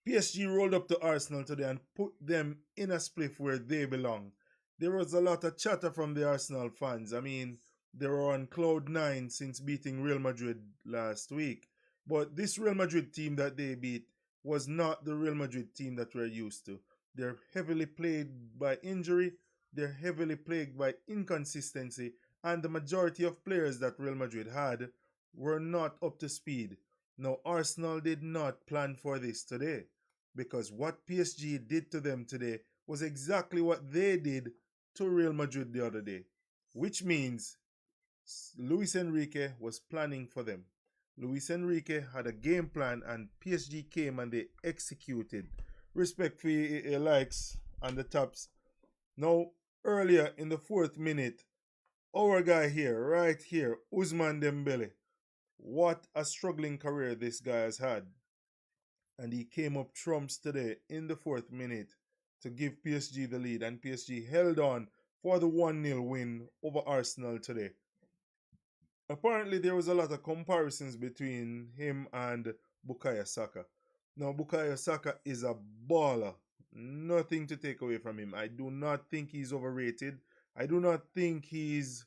PSG rolled up to Arsenal today and put them in a spliff where they belong. There was a lot of chatter from the Arsenal fans. I mean, they were on cloud nine since beating Real Madrid last week. But this Real Madrid team that they beat was not the Real Madrid team that we're used to. They're heavily plagued by injury, they're heavily plagued by inconsistency, and the majority of players that Real Madrid had were not up to speed. Now, Arsenal did not plan for this today because what PSG did to them today was exactly what they did to Real Madrid the other day, which means Luis Enrique was planning for them. Luis Enrique had a game plan and PSG came and they executed. Respect for your likes and the tops. Now, earlier in the 4th minute, our guy here, right here, Ousmane Dembele. What a struggling career this guy has had. And he came up trumps today in the 4th minute to give PSG the lead. And PSG held on for the 1-0 win over Arsenal today. Apparently, there was a lot of comparisons between him and Bukayo Saka. Now, Bukayo Saka is a baller. Nothing to take away from him. I do not think he's overrated. I do not think he's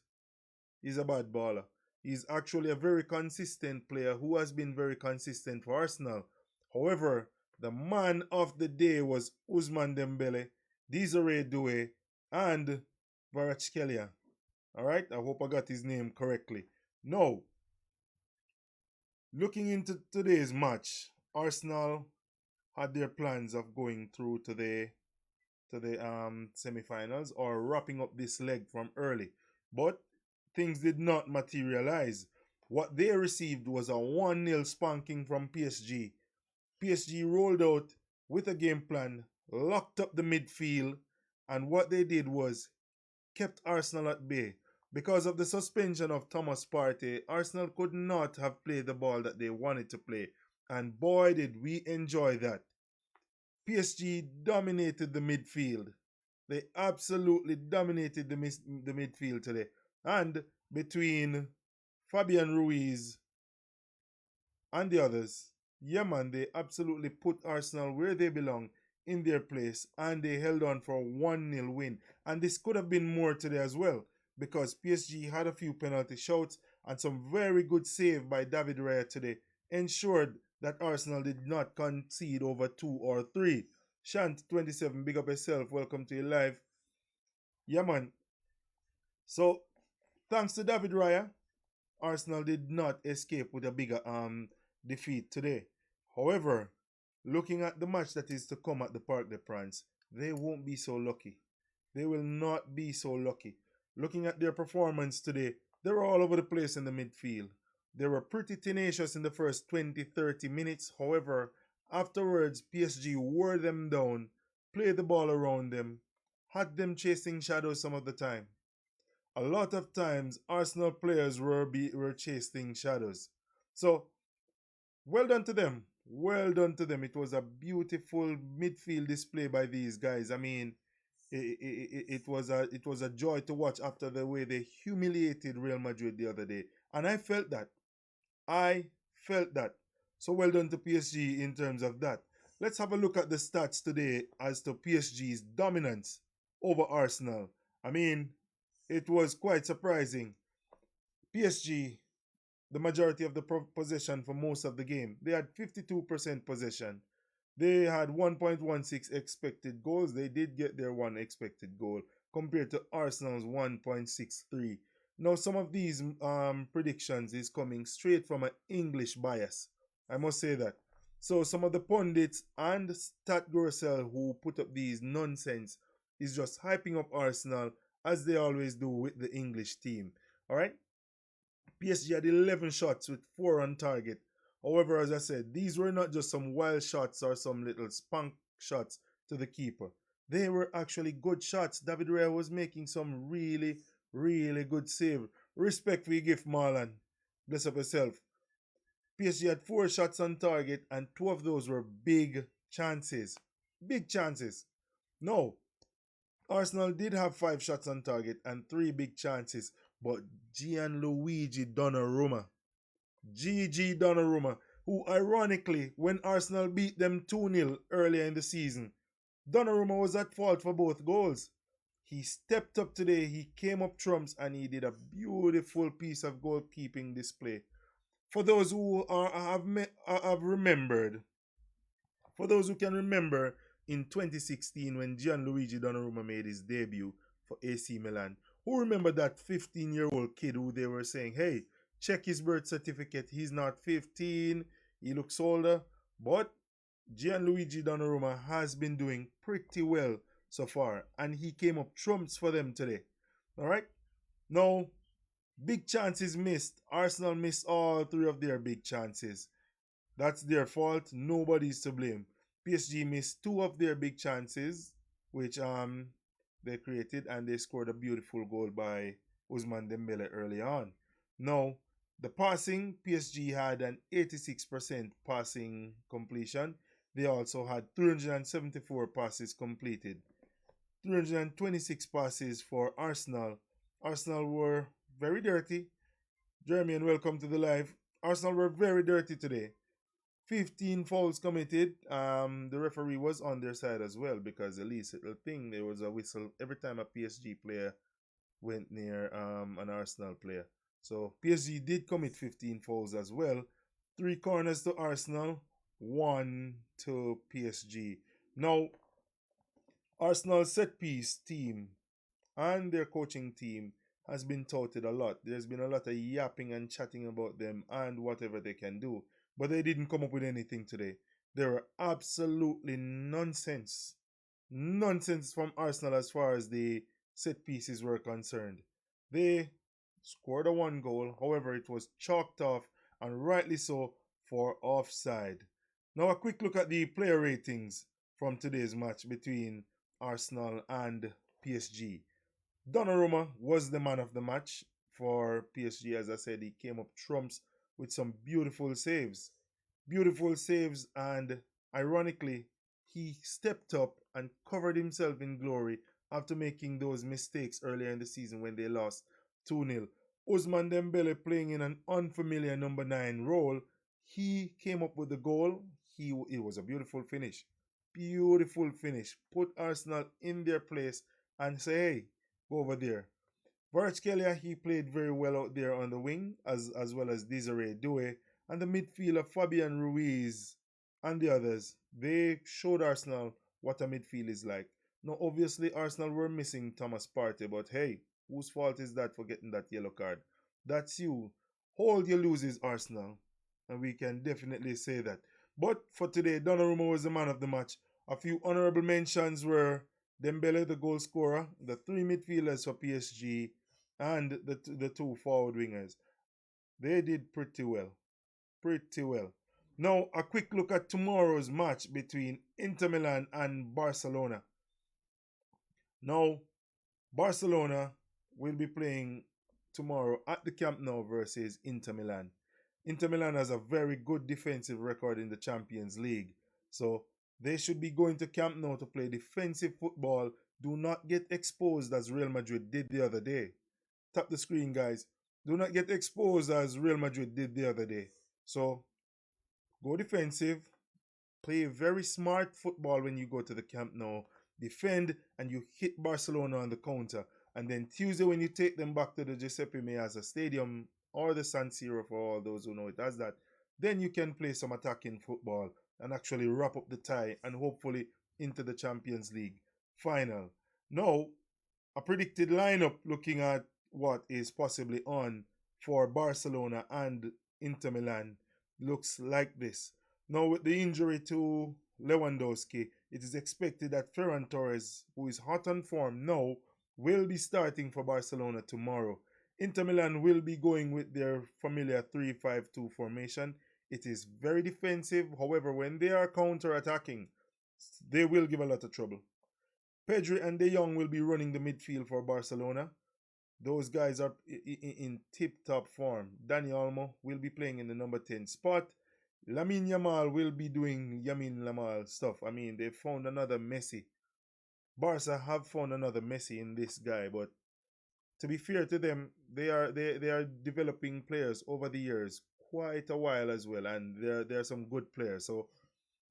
a bad baller. He's actually a very consistent player who has been very consistent for Arsenal. However, the man of the day was Ousmane Dembele, Desiree Doué, and Kvaratskhelia. Alright, I hope I got his name correctly. Now, looking into today's match, Arsenal had their plans of going through to the semi-finals or wrapping up this leg from early. But things did not materialize. What they received was a 1-0 spanking from PSG. PSG rolled out with a game plan, locked up the midfield, and what they did was kept Arsenal at bay. Because of the suspension of Thomas Partey, Arsenal could not have played the ball that they wanted to play. And boy, did we enjoy that. PSG dominated the midfield. They absolutely dominated the midfield today. And between Fabian Ruiz and the others, yeah man, they absolutely put Arsenal where they belong in their place and they held on for a 1-0 win. And this could have been more today as well because PSG had a few penalty shots and some very good save by David Raya today ensured that Arsenal did not concede over 2 or 3. Shant27, big up yourself. Welcome to your live. Yeah man. So thanks to David Raya, Arsenal did not escape with a bigger defeat today. However, looking at the match that is to come at the Parc des Princes, they won't be so lucky. They will not be so lucky. Looking at their performance today, they were all over the place in the midfield. They were pretty tenacious in the first 20-30 minutes. However, afterwards, PSG wore them down, played the ball around them, had them chasing shadows some of the time. A lot of times, Arsenal players were chasing shadows. So, well done to them. Well done to them. It was a beautiful midfield display by these guys. I mean, it was a joy to watch after the way they humiliated Real Madrid the other day. And I felt that. So well done to PSG in terms of that. Let's have a look at the stats today as to PSG's dominance over Arsenal. I mean, it was quite surprising. PSG, the majority of the possession for most of the game. They had 52% possession. They had 1.16 expected goals. They did get their one expected goal compared to Arsenal's 1.63. Now, some of these predictions is coming straight from an English bias. I must say that. So some of the pundits and StatGurusel who put up these nonsense is just hyping up Arsenal as they always do with the English team. All right? PSG had 11 shots with 4 on target. However, as I said, these were not just some wild shots or some little spunk shots to the keeper. They were actually good shots. David Raya was making some really, really good save. Respect for your gift, Marlon. Bless up yourself. PSG had 4 shots on target and 2 of those were big chances. Big chances. No. Arsenal did have 5 shots on target and 3 big chances. But Gianluigi Donnarumma, GG Donnarumma, who ironically, when Arsenal beat them 2-0 earlier in the season, Donnarumma was at fault for both goals. He stepped up today, he came up trumps, and he did a beautiful piece of goalkeeping display. For those who have remembered, for those who can remember, in 2016 when Gianluigi Donnarumma made his debut for AC Milan, who remember that 15-year-old kid who they were saying, hey, check his birth certificate, he's not 15, he looks older. But Gianluigi Donnarumma has been doing pretty well so far, and he came up trumps for them today. All right? Now, big chances missed. Arsenal missed all three of their big chances. That's their fault. Nobody's to blame. PSG missed two of their big chances, which they created, and they scored a beautiful goal by Ousmane Dembele early on. Now, the passing, PSG had an 86% passing completion. They also had 374 passes completed. 326 passes for Arsenal. Arsenal were very dirty. Jeremy, and welcome to the live. Arsenal were very dirty today. 15 fouls committed. The referee was on their side as well, because at least little thing, there was a whistle every time a PSG player went near an Arsenal player. So PSG did commit 15 fouls as well. 3 corners to Arsenal, 1 to PSG. Now, Arsenal set piece team and their coaching team has been touted a lot. There's been a lot of yapping and chatting about them and whatever they can do. But they didn't come up with anything today. They were absolutely nonsense. Nonsense from Arsenal as far as the set pieces were concerned. They scored a 1 goal. However, it was chalked off, and rightly so, for offside. Now a quick look at the player ratings from today's match between Arsenal and PSG. Donnarumma was the man of the match for PSG. As I said, he came up trumps with some beautiful saves. Beautiful saves, and ironically, he stepped up and covered himself in glory after making those mistakes earlier in the season when they lost 2-0. Ousmane Dembele, playing in an unfamiliar number 9 role, he came up with the goal. It was a beautiful finish. Beautiful finish. Put Arsenal in their place and say, hey, go over there. Kvaratskhelia, he played very well out there on the wing, as well as Desiree Doué. And the midfielder, Fabian Ruiz, and the others, they showed Arsenal what a midfield is like. Now, obviously, Arsenal were missing Thomas Partey, but hey, whose fault is that for getting that yellow card? That's you. Hold your loses, Arsenal. And we can definitely say that. But for today, Donnarumma was the man of the match. A few honorable mentions were Dembele, the goal scorer, the 3 midfielders for PSG, and the 2 forward wingers. They did pretty well. Pretty well. Now, a quick look at tomorrow's match between Inter Milan and Barcelona. Now, Barcelona will be playing tomorrow at the Camp Nou versus Inter Milan. Inter Milan has a very good defensive record in the Champions League. So, they should be going to Camp Nou to play defensive football. Do not get exposed as Real Madrid did the other day. Tap the screen, guys. Do not get exposed as Real Madrid did the other day. So, go defensive. Play very smart football when you go to the Camp Nou. Defend, and you hit Barcelona on the counter. And then Tuesday, when you take them back to the Giuseppe Meazza Stadium or the San Siro, for all those who know it as that, then you can play some attacking football and actually wrap up the tie and hopefully into the Champions League final. Now, a predicted lineup looking at what is possibly on for Barcelona and Inter Milan looks like this. Now, with the injury to Lewandowski, it is expected that Ferran Torres, who is hot on form now, will be starting for Barcelona tomorrow. Inter Milan will be going with their familiar 3-5-2 formation. It is very defensive. However, when they are counter-attacking, they will give a lot of trouble. Pedri and De Jong will be running the midfield for Barcelona. Those guys are in tip-top form. Dani Olmo will be playing in the number 10 spot. Lamine Yamal will be doing Yamin Lamal stuff. I mean, they found another Messi. Barca have found another Messi in this guy, but to be fair to them, they are developing players over the years quite a while as well, and there are some good players. So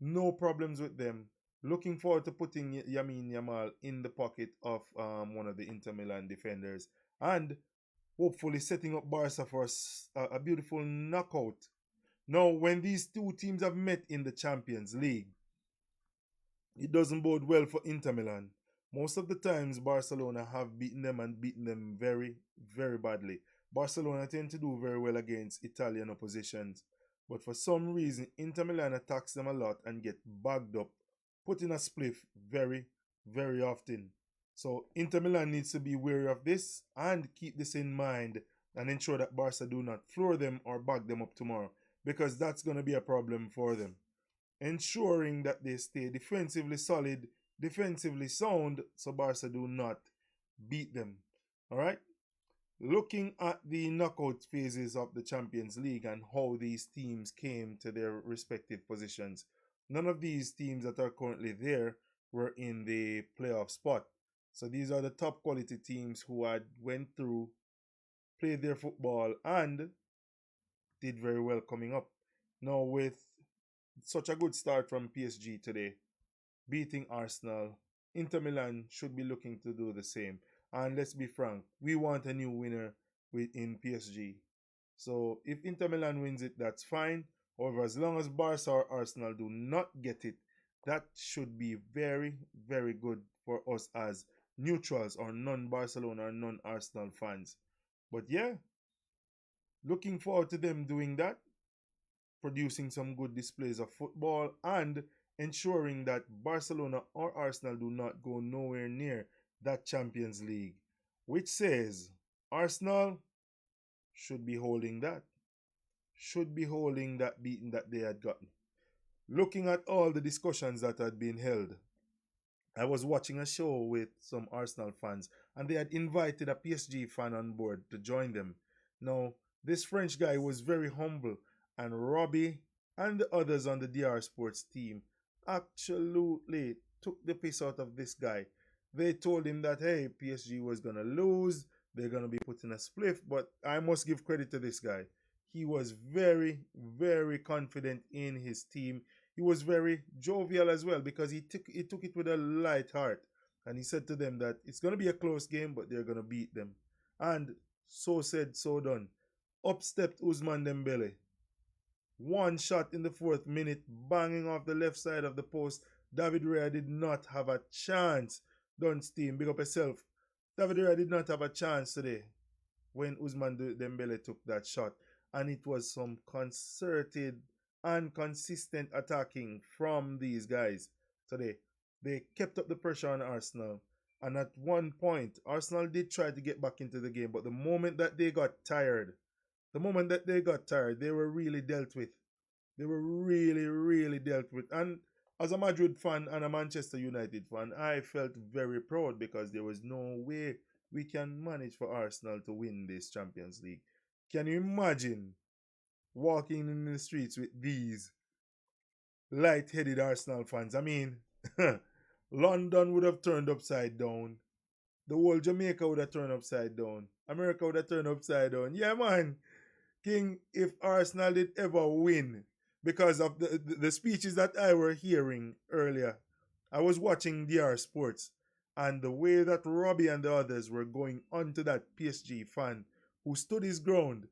no problems with them. Looking forward to putting Yamin Yamal in the pocket of one of the Inter Milan defenders, and hopefully setting up Barca for a beautiful knockout. Now, when these two teams have met in the Champions League, it doesn't bode well for Inter Milan. Most of the times, Barcelona have beaten them and beaten them very, very badly. Barcelona tend to do very well against Italian oppositions, but for some reason, Inter Milan attacks them a lot and get bagged up, put in a spliff very, very often. So Inter Milan needs to be wary of this and keep this in mind and ensure that Barca do not floor them or bag them up tomorrow, because that's going to be a problem for them. Ensuring that they stay defensively solid, defensively sound, so Barca do not beat them. All right. Looking at the knockout phases of the Champions League and how these teams came to their respective positions, none of these teams that are currently there were in the playoff spot. So these are the top quality teams who had went through, played their football, and did very well coming up. Now with such a good start from PSG today, beating Arsenal, Inter Milan should be looking to do the same. And let's be frank, we want a new winner in PSG. So if Inter Milan wins it, that's fine. However, as long as Barca or Arsenal do not get it, that should be very, very good for us as neutrals or non-Barcelona or non-Arsenal fans. But yeah, looking forward to them doing that, producing some good displays of football, and ensuring that Barcelona or Arsenal do not go nowhere near that Champions League, which says Arsenal should be holding that, should be holding that beating that they had gotten. Looking at all the discussions that had been held, I was watching a show with some Arsenal fans, and they had invited a PSG fan on board to join them. Now, this French guy was very humble, and Robbie and the others on the DR Sports team absolutely took the piss out of this guy. They told him that, hey, PSG was going to lose, they're going to be putting a spliff, but I must give credit to this guy. He was very, very confident in his team. He was very jovial as well, because he took it with a light heart. And he said to them that it's going to be a close game, but they're going to beat them. And so said, so done. Up stepped Ousmane Dembele. One shot in the 4th minute, banging off the left side of the post. David Raya did not have a chance. Dunst team, big up yourself. David Raya did not have a chance today when Ousmane Dembele took that shot. And it was some concerted and consistent attacking from these guys today. They kept up the pressure on Arsenal. And at one point, Arsenal did try to get back into the game. But the moment that they got tired, they were really dealt with. They were really, really dealt with. And as a Madrid fan and a Manchester United fan, I felt very proud, because there was no way we can manage for Arsenal to win this Champions League. Can you imagine walking in the streets with these light-headed Arsenal fans? I mean, London would have turned upside down. The whole Jamaica would have turned upside down. America would have turned upside down. Yeah, man. King, if Arsenal did ever win, because of the speeches that I were hearing earlier, I was watching DR Sports, and the way that Robbie and the others were going on to that PSG fan who stood his ground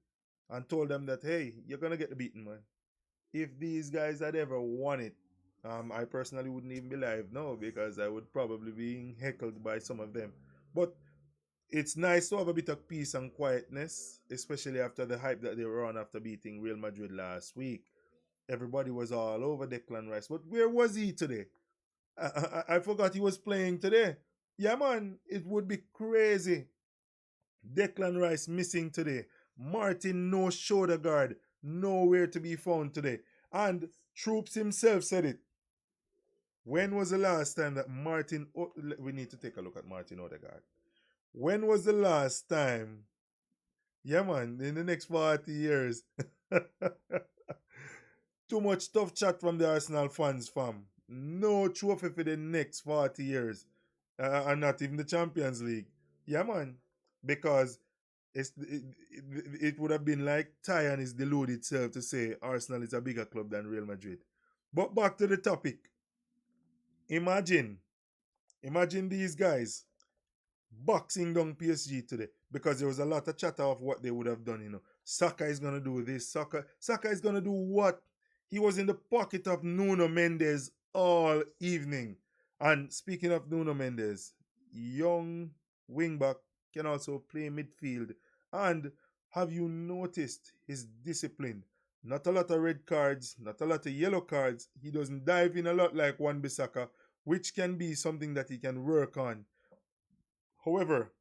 and told them that, hey, you're going to get the beaten, man. If these guys had ever won it, I personally wouldn't even be live now, because I would probably be heckled by some of them. But it's nice to have a bit of peace and quietness, especially after the hype that they were on after beating Real Madrid last week. Everybody was all over Declan Rice. But where was he today? I forgot he was playing today. Yeah, man, it would be crazy. Declan Rice missing today. Martin, no shoulder guard. Nowhere to be found today. And Troops himself said it. When was the last time that Martin... we need to take a look at Martin Odegaard. When was the last time? Yeah, man, in the next 40 years. Too much tough chat from the Arsenal fans, fam. No trophy for the next 40 years. And not even the Champions League. Yeah, man. Because it would have been like Ty and his deluded self to say Arsenal is a bigger club than Real Madrid. But back to the topic. Imagine, imagine these guys boxing down PSG today because there was a lot of chatter of what they would have done. Saka is gonna do this. Saka is gonna do what? He was in the pocket of Nuno Mendes all evening. And speaking of Nuno Mendes, young wingback can also play midfield. And have you noticed his discipline? Not a lot of red cards, not a lot of yellow cards. He doesn't dive in a lot like Wan-Bissaka, which can be something that he can work on. However,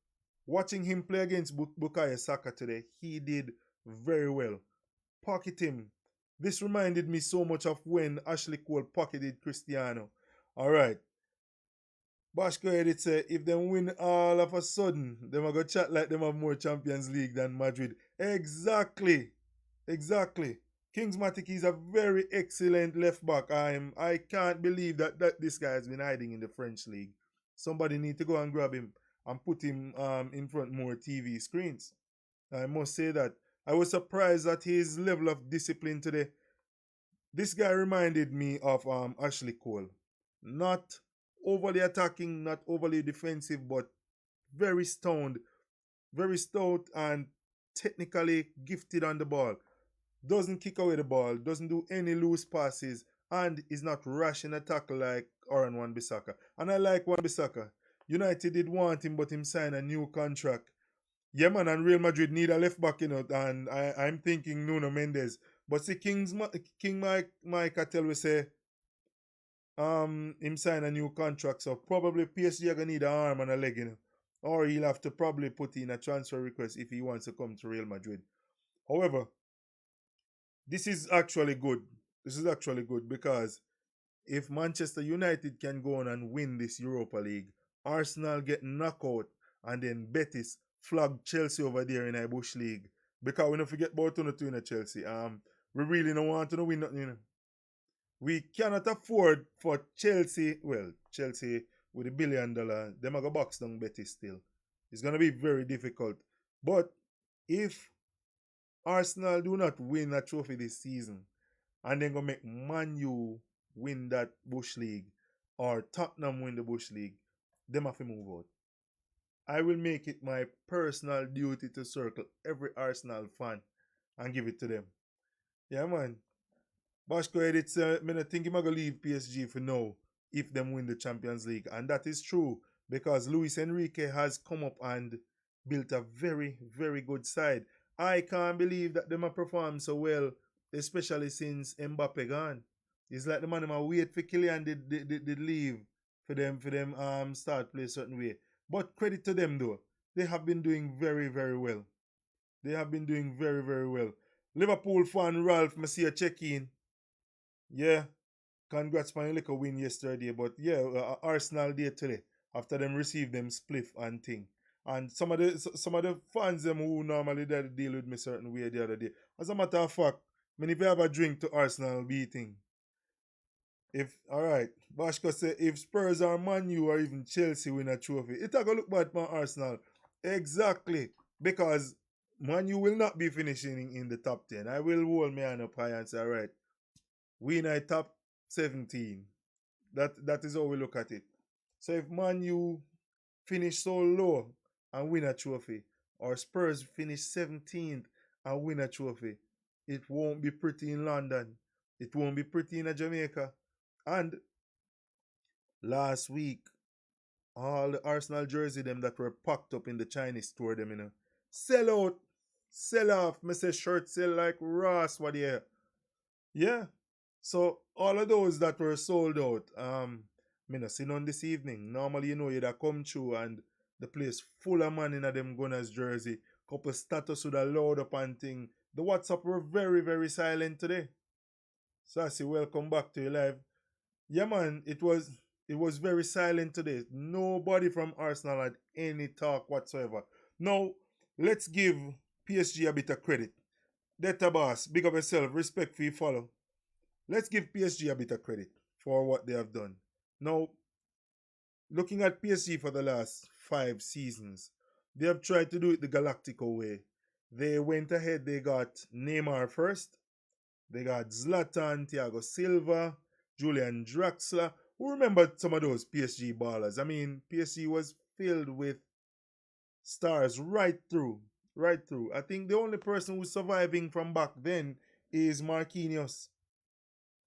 watching him play against Bukayo Saka today, he did very well. Pocket him. This reminded me so much of when Ashley Cole pocketed Cristiano. All right. Bashko Edit say if them win all of a sudden, them are gonna chat like them have more Champions League than Madrid. Exactly. Exactly. Kingsmatic is a very excellent left back. I can't believe that this guy has been hiding in the French league. Somebody need to go and grab him and put him in front more TV screens. I must say that I was surprised at his level of discipline today. This guy reminded me of Ashley Cole. Not overly attacking, not overly defensive, but very very stout, and technically gifted on the ball. Doesn't kick away the ball, doesn't do any loose passes, and is not rash in a tackle like Oran Wan-Bissaka. And I like Wan-Bissaka. United did want him, but him signed a new contract. Yeah, man, and Real Madrid need a left back, and I'm thinking Nuno Mendes. But see, King Mike I tell we say, him sign a new contract, so probably PSG are gonna need an arm and a leg, or he'll have to probably put in a transfer request if he wants to come to Real Madrid. However, this is actually good. This is actually good because if Manchester United can go on and win this Europa League, Arsenal get knocked out, and then Betis flag Chelsea over there in a Bush League. Because we don't forget about two in a Chelsea. We really don't want to win nothing. We cannot afford for Chelsea. Well, Chelsea with $1 billion, them are go box down Betis still. It's gonna be very difficult. But if Arsenal do not win a trophy this season, and then go make Man U win that Bush League, or Tottenham win the Bush League, them have to move out. I will make it my personal duty to circle every Arsenal fan and give it to them. Yeah, man. Bashko Edit said, I think he's going to leave PSG for now if them win the Champions League. And that is true because Luis Enrique has come up and built a very, very good side. I can't believe that them have performed so well, especially since Mbappe gone. It's like the man them wait for Kylian did leave for them start play a certain way. But credit to them though. They have been doing very, very well. They have been doing very, very well. Liverpool fan Ralph, I see a check-in. Yeah, congrats for your little win yesterday. But yeah, Arsenal day today after them receive them spliff and thing. And some of the fans them who normally deal with me certain way the other day. As a matter of fact, many if you have a drink to Arsenal beating. If all right, Bashka say if Spurs or Man U or even Chelsea win a trophy, it a go look bad for Arsenal. Exactly. Because Man U will not be finishing in the top 10. I will hold my hand up high and say, all right, we in a top 17. That is how we look at it. So if Man U finish so low and win a trophy, or Spurs finish 17th and win a trophy, it won't be pretty in London. It won't be pretty in Jamaica. And last week, all the Arsenal jersey them that were packed up in the Chinese store them, sell out, sell off. Me say shirt sell like Ross, what yeah. Yeah. So all of those that were sold out, me not see none this evening. Normally, you'd have come through and the place full of man in a them Gunners jersey. Couple status would have load up and thing. The WhatsApp were very, very silent today. So I say welcome back to your live. Yeah man, it was very silent today. Nobody from Arsenal had any talk whatsoever. Now, let's give PSG a bit of credit. Data boss, big up yourself, respect for you follow. Let's give PSG a bit of credit for what they have done. Now, looking at PSG for the last 5 seasons, They have tried to do it the Galactico way. They went ahead, they got Neymar first, they got Zlatan, Thiago Silva, Julian Draxler. Who remembered some of those PSG ballers? I mean, PSG was filled with stars right through. Right through. I think the only person who's surviving from back then is Marquinhos.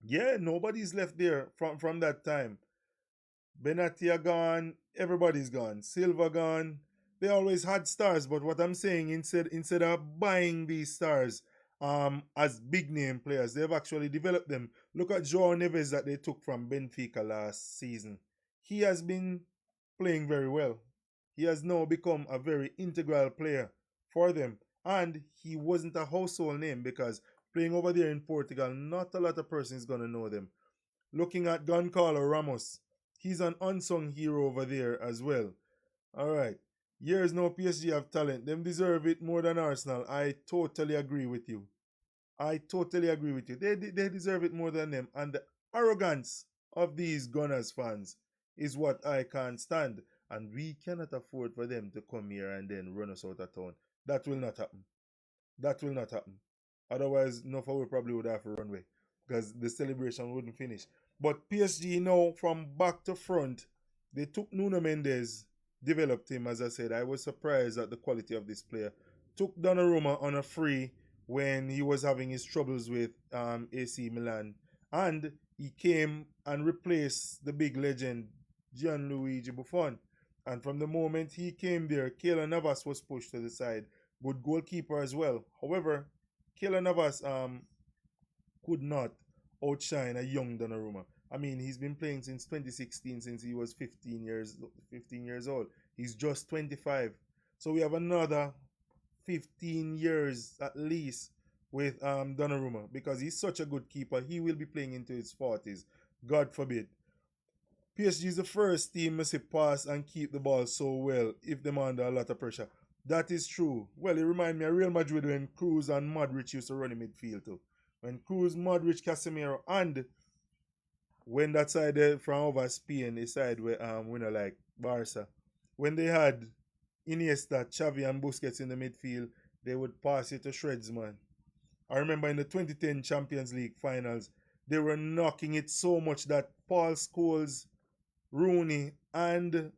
Yeah, nobody's left there from that time. Benatia gone, everybody's gone. Silva gone. They always had stars, but what I'm saying, instead of buying these stars as big name players, they've actually developed them. Look at Joao Neves that they took from Benfica last season. He has been playing very well. He has now become a very integral player for them. And he wasn't a household name because playing over there in Portugal, not a lot of persons gonna know them. Looking at Goncalo Ramos, he's an unsung hero over there as well. All right. Years no PSG have talent. Them deserve it more than Arsenal. I totally agree with you. I totally agree with you. They deserve it more than them. And the arrogance of these Gunners fans is what I can't stand. And we cannot afford for them to come here and then run us out of town. That will not happen. That will not happen. Otherwise, Nofa probably would have to run away because the celebration wouldn't finish. But PSG now, from back to front, they took Nuno Mendes, developed him, as I said. I was surprised at the quality of this player. Took Donnarumma on a free when he was having his troubles with AC Milan. And he came and replaced the big legend, Gianluigi Buffon. And from the moment he came there, Keylor Navas was pushed to the side. Good goalkeeper as well. However, Keylor Navas could not outshine a young Donnarumma. I mean, he's been playing since 2016, since he was 15 years old. He's just 25. So we have another 15 years at least with Donnarumma because he's such a good keeper. He will be playing into his 40s. God forbid. PSG is the first team to pass and keep the ball so well if they're under a lot of pressure. That is true. Well, it reminds me of Real Madrid when Cruz and Modric used to run in midfield too. When Cruz, Modric, Casemiro, and when that side from over Spain, the side where like Barca, when they had Iniesta, Xavi, and Busquets in the midfield, they would pass it to shreds, man. I remember in the 2010 Champions League finals, they were knocking it so much that Paul Scholes, Rooney, and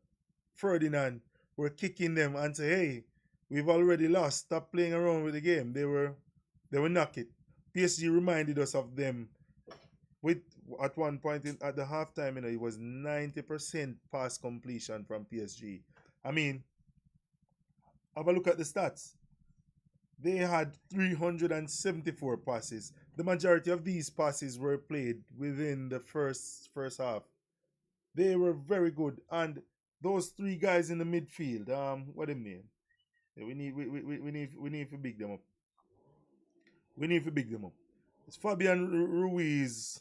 Ferdinand were kicking them and say, "Hey, we've already lost. Stop playing around with the game." They were knock it. PSG reminded us of them with at one point at the halftime, it was 90% pass completion from PSG. I mean, have a look at the stats. They had 374 passes. The majority of these passes were played within the first half. They were very good, and those three guys in the midfield, what them name? Yeah, we need to big them up. We need to big them up. It's Fabian Ruiz,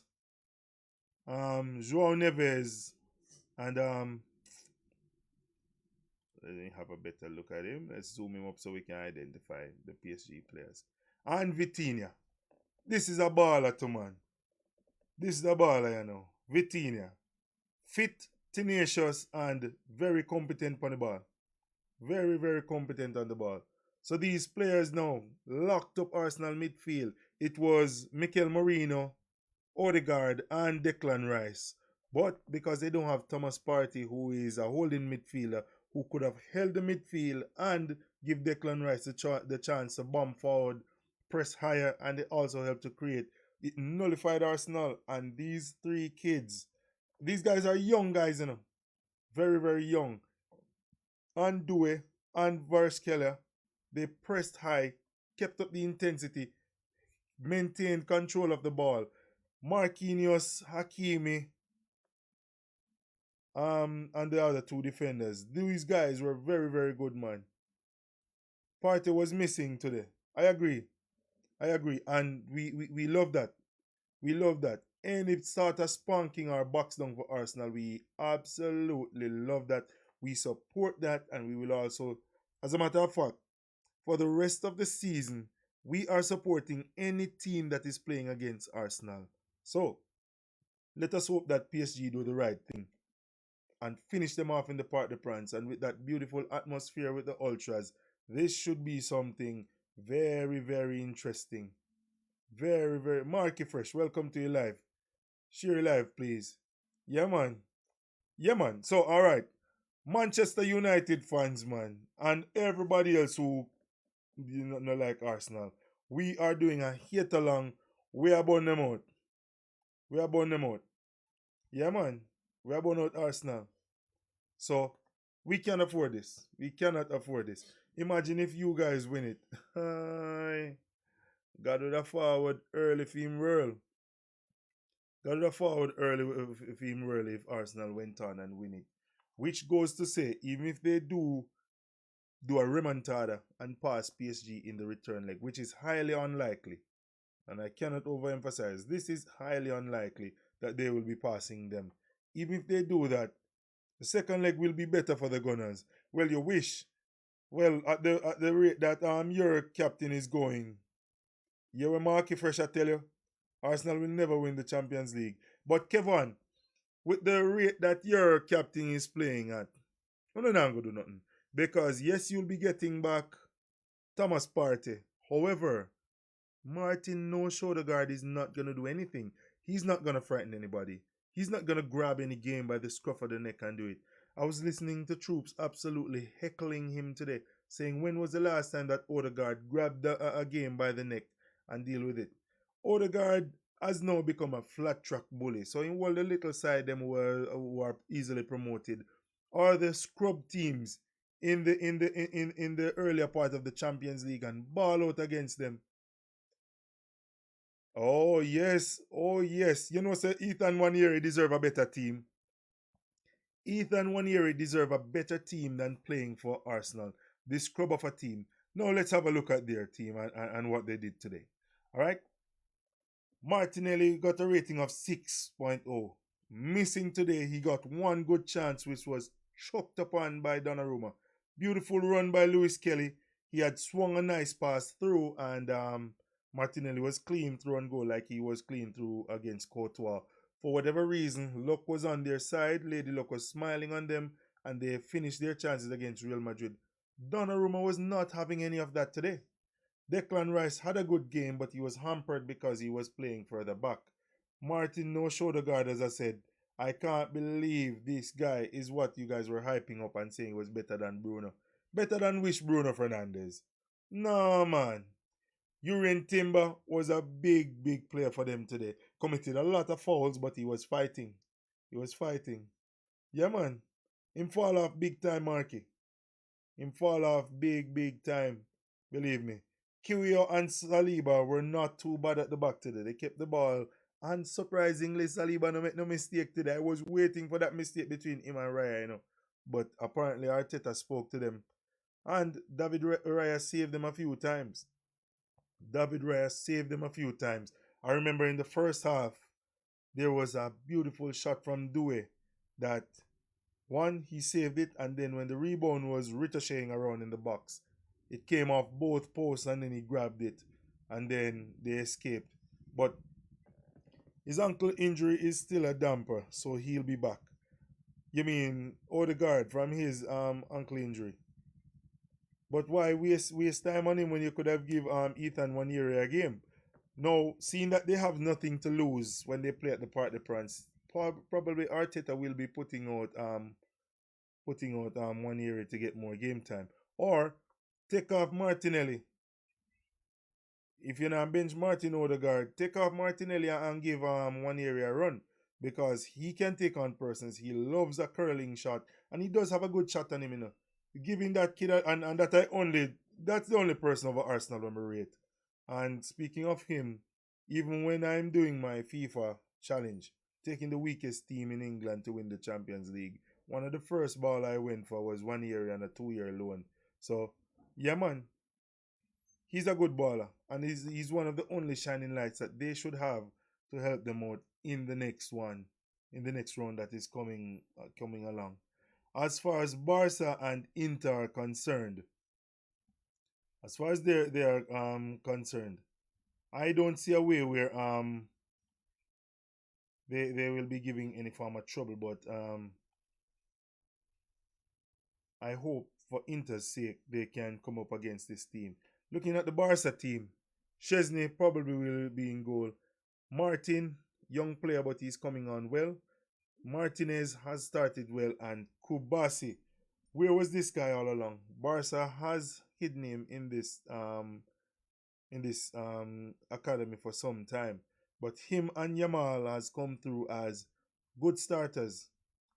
Joao Neves, and let me have a better look at him. Let's zoom him up so we can identify the PSG players. And Vitinha. This is a baller, too, man. This is a baller, you know. Vitinha. Fit, tenacious, and very competent on the ball. Very, very competent on the ball. So these players now locked up Arsenal midfield. It was Mikel Merino, Odegaard, and Declan Rice. But because they don't have Thomas Partey, who is a holding midfielder, who could have held the midfield and give Declan Rice the chance to bomb forward, press higher, and it also helped to create. It nullified Arsenal. And these three kids, these guys are young guys, you know. Very, very young. And Due and Varskelia, they pressed high, kept up the intensity, maintained control of the ball. Marquinhos, Hakimi, and the other two defenders. These guys were very, very good, man. Partey was missing today. I agree. And we love that. We love that. And it started spanking our box down for Arsenal. We absolutely love that. We support that, and we will also, as a matter of fact, for the rest of the season, we are supporting any team that is playing against Arsenal. So, let us hope that PSG do the right thing. and finish them off in the Parc des Princes, and with that beautiful atmosphere with the ultras, this should be something very, very interesting. Very, very. Marky Fresh, welcome to your live. Share your live, please. Yeah, man. Yeah, man. So, all right. Manchester United fans, man, and everybody else who not like Arsenal, we are doing a hit along. We are burn them out. We are burn them out. Yeah, man. We are burn out Arsenal. So we can't afford this. We cannot afford this. Imagine if you guys win it. God would have forward early for him roll. God would have forward early if him early if Arsenal went on and win it. Which goes to say, even if they do a remontada and pass PSG in the return leg, which is highly unlikely, and I cannot overemphasize, this is highly unlikely that they will be passing them. Even if they do that, the second leg will be better for the Gunners. Well, you wish. Well, at the rate that your captain is going, you were Marky Fresh, I tell you, Arsenal will never win the Champions League. But Kevin, with the rate that your captain is playing at, you're not going to do nothing. Because yes, you'll be getting back Thomas Partey. However, Martin No Shoulder is not going to do anything. He's not going to frighten anybody. He's not going to grab any game by the scruff of the neck and do it. I was listening to Troops absolutely heckling him today, saying when was the last time that Odegaard grabbed a game by the neck and deal with it. Odegaard has now become a flat track bully. So in all the little side them who are easily promoted, or the scrub teams in the earlier part of the Champions League and ball out against them. Oh yes, oh yes. You know, sir, Ethan Wanieri deserve a better team. Ethan Wanieri deserve a better team than playing for Arsenal. This scrub of a team. Now let's have a look at their team and what they did today. All right. Martinelli got a rating of 6.0. Missing today, he got one good chance, which was choked upon by Donnarumma. Beautiful run by Lewis Kelly. He had swung a nice pass through, and Martinelli was clean through and goal like he was clean through against Courtois. For whatever reason, luck was on their side. Lady Luck was smiling on them, and they finished their chances against Real Madrid. Donnarumma was not having any of that today. Declan Rice had a good game, but he was hampered because he was playing further back. Martin No Shoulder Guard, as I said, I can't believe this guy is what you guys were hyping up and saying was better than Bruno. Better than which Bruno Fernandes? No, man. Urian Timber was a big, big player for them today. Committed a lot of fouls, but he was fighting. He was fighting. Yeah, man. Him fall off big time, Marky. Him fall off big, big time. Believe me. Kiwior and Saliba were not too bad at the back today. They kept the ball. And surprisingly, Saliba no make no mistake today. I was waiting for that mistake between him and Raya, you know. But apparently Arteta spoke to them. And David Raya saved them a few times. David Raya saved them a few times. I remember in the first half, there was a beautiful shot from Due that one, he saved it, and then when the rebound was ricocheting around in the box, it came off both posts and then he grabbed it and then they escaped. But his ankle injury is still a damper, so he'll be back. You mean Odegaard from his ankle injury? But why waste time on him when you could have give Ethan Wanieri a game? Now, seeing that they have nothing to lose when they play at the Parc des Princes, probably Arteta will be putting out Wanieri to get more game time. Or take off Martinelli. If you're not bench Martin Odegaard, take off Martinelli and give Wanieri a run. Because he can take on persons. He loves a curling shot. And he does have a good shot on him, you know. Giving that kid and that's the only person over Arsenal I'm rate. And speaking of him, even when I'm doing my FIFA challenge, taking the weakest team in England to win the Champions League, one of the first ball I went for was 1 year and a 2-year loan. So, yeah, man, he's a good baller, and he's one of the only shining lights that they should have to help them out in the next one, in the next round that is coming along. As far as Barca and Inter are concerned, as far as they are concerned, I don't see a way where they will be giving any form of trouble, but I hope for Inter's sake they can come up against this team. Looking at the Barca team, Chesney probably will be in goal. Martin, young player, but he's coming on well. Martinez has started well, and Kubasi. Where was this guy all along? Barca has hidden him in this academy for some time, but him and Yamal has come through as good starters,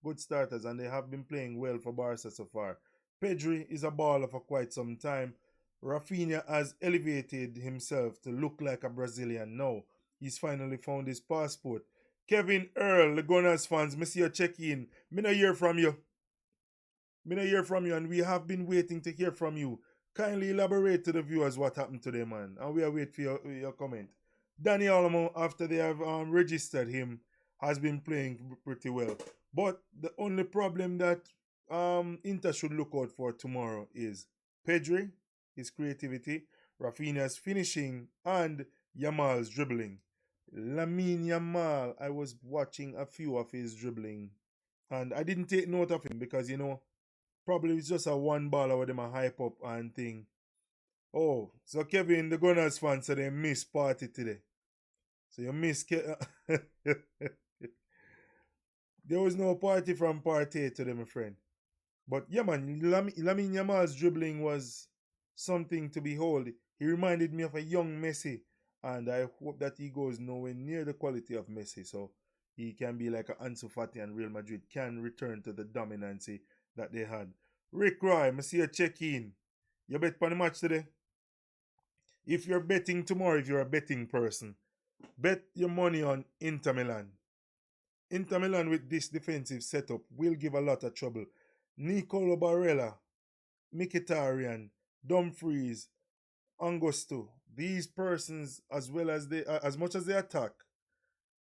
and they have been playing well for Barca so far. Pedri is a baller for quite some time. Rafinha has elevated himself to look like a Brazilian now. He's finally found his passport. Kevin Earl, the Gunners fans, me see you check in. Me not hear from you. And we have been waiting to hear from you. Kindly elaborate to the viewers what happened today, man. And we are waiting for your comment. Danny Alamo, after they have registered him, has been playing pretty well. But the only problem that Inter should look out for tomorrow is Pedri, his creativity, Rafinha's finishing, and Yamal's dribbling. Lamine Yamal, I was watching a few of his dribbling, and I didn't take note of him because, probably it's just a one baller with them a hype up and thing. Oh, so Kevin, the Gunners fan, said they miss party today. So you miss there was no party from party today, my friend. But yeah, man, Lamine Yamal's dribbling was something to behold. He reminded me of a young Messi, and I hope that he goes nowhere near the quality of Messi, so he can be like an Ansu Fati, and Real Madrid can return to the dominancy that they had. Rick Roy, I see you check in. You bet on the match today? If you're betting tomorrow, if you're a betting person, bet your money on Inter Milan. Inter Milan with this defensive setup will give a lot of trouble. Nicolo Barella, Mkhitaryan, Dumfries, Angosto, these persons, as well as as much as they attack.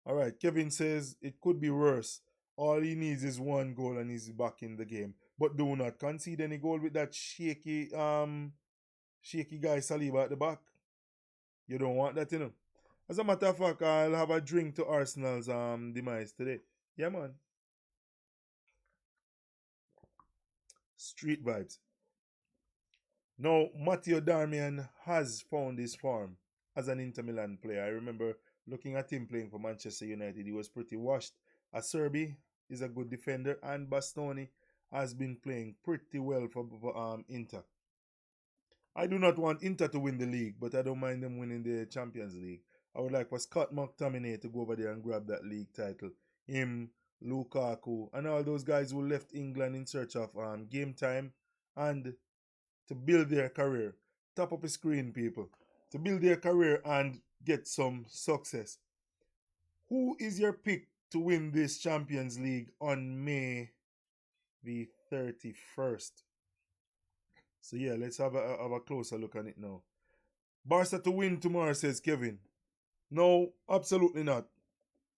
All right, Kevin says it could be worse. All he needs is one goal and he's back in the game. But do not concede any goal with that shaky guy Saliba at the back. You don't want that, As a matter of fact, I'll have a drink to Arsenal's demise today. Yeah, man. Street vibes. Now, Matteo Darmian has found his form as an Inter Milan player. I remember looking at him playing for Manchester United. He was pretty washed. Acerbi is a good defender, and Bastoni has been playing pretty well for Inter. I do not want Inter to win the league, but I don't mind them winning the Champions League. I would like for Scott McTominay to go over there and grab that league title. Him, Lukaku, and all those guys who left England in search of game time and to build their career. Top up a screen, people. To build their career and get some success. Who is your pick to win this Champions League on May the 31st? So yeah, let's have a closer look at it now. Barca to win tomorrow, says Kevin. No, absolutely not.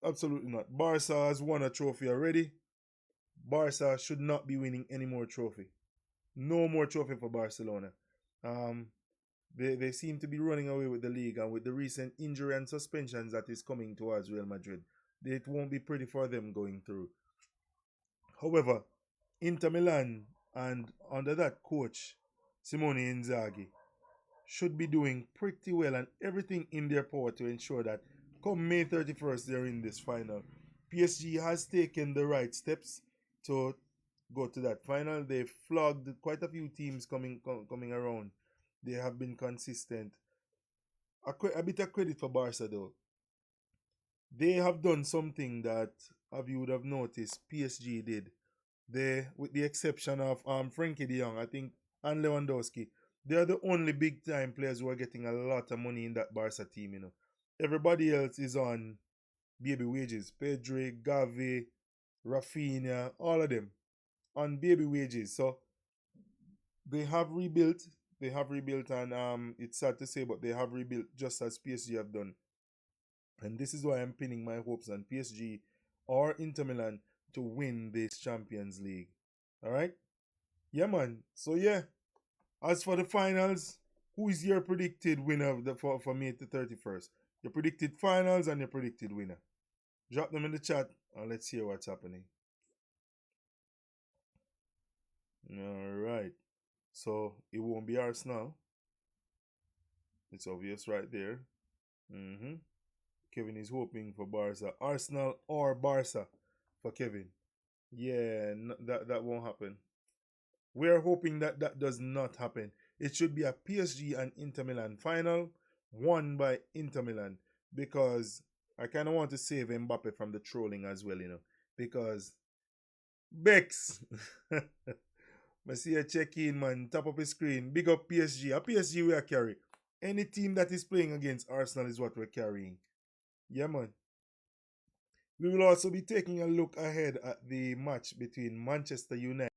Absolutely not. Barca has won a trophy already. Barca should not be winning any more trophy. No more trophy for Barcelona. They seem to be running away with the league, and with the recent injury and suspensions that is coming towards Real Madrid, it won't be pretty for them going through. However, Inter Milan and under that coach, Simone Inzaghi, should be doing pretty well and everything in their power to ensure that come May 31st they're in this final. PSG has taken the right steps to go to that final. They've flogged quite a few teams coming around. They have been consistent. A bit of credit for Barca though. They have done something that, as you would have noticed, PSG did. They, with the exception of Frankie de Jong, I think, and Lewandowski, they are the only big time players who are getting a lot of money in that Barca team, Everybody else is on baby wages. Pedri, Gavi, Rafinha, all of them on baby wages. So they have rebuilt. And it's sad to say, but they have rebuilt just as PSG have done. And this is why I'm pinning my hopes on PSG or Inter Milan to win this Champions League. Alright? Yeah, man. So yeah. As for the finals, who is your predicted winner for May the 31st? Your predicted finals and your predicted winner. Drop them in the chat and let's hear what's happening. All right. So it won't be Arsenal. It's obvious right there. Mm-hmm. Kevin is hoping for Barca. Arsenal or Barca for Kevin. Yeah, that won't happen. We're hoping that that does not happen. It should be a PSG and Inter Milan final, won by Inter Milan, because I kind of want to save Mbappe from the trolling as well, because Bex, I see a check in, man, top of the screen, big up PSG. A PSG we are carry. Any team that is playing against Arsenal is what we're carrying. Yeah, man. We will also be taking a look ahead at the match between Manchester United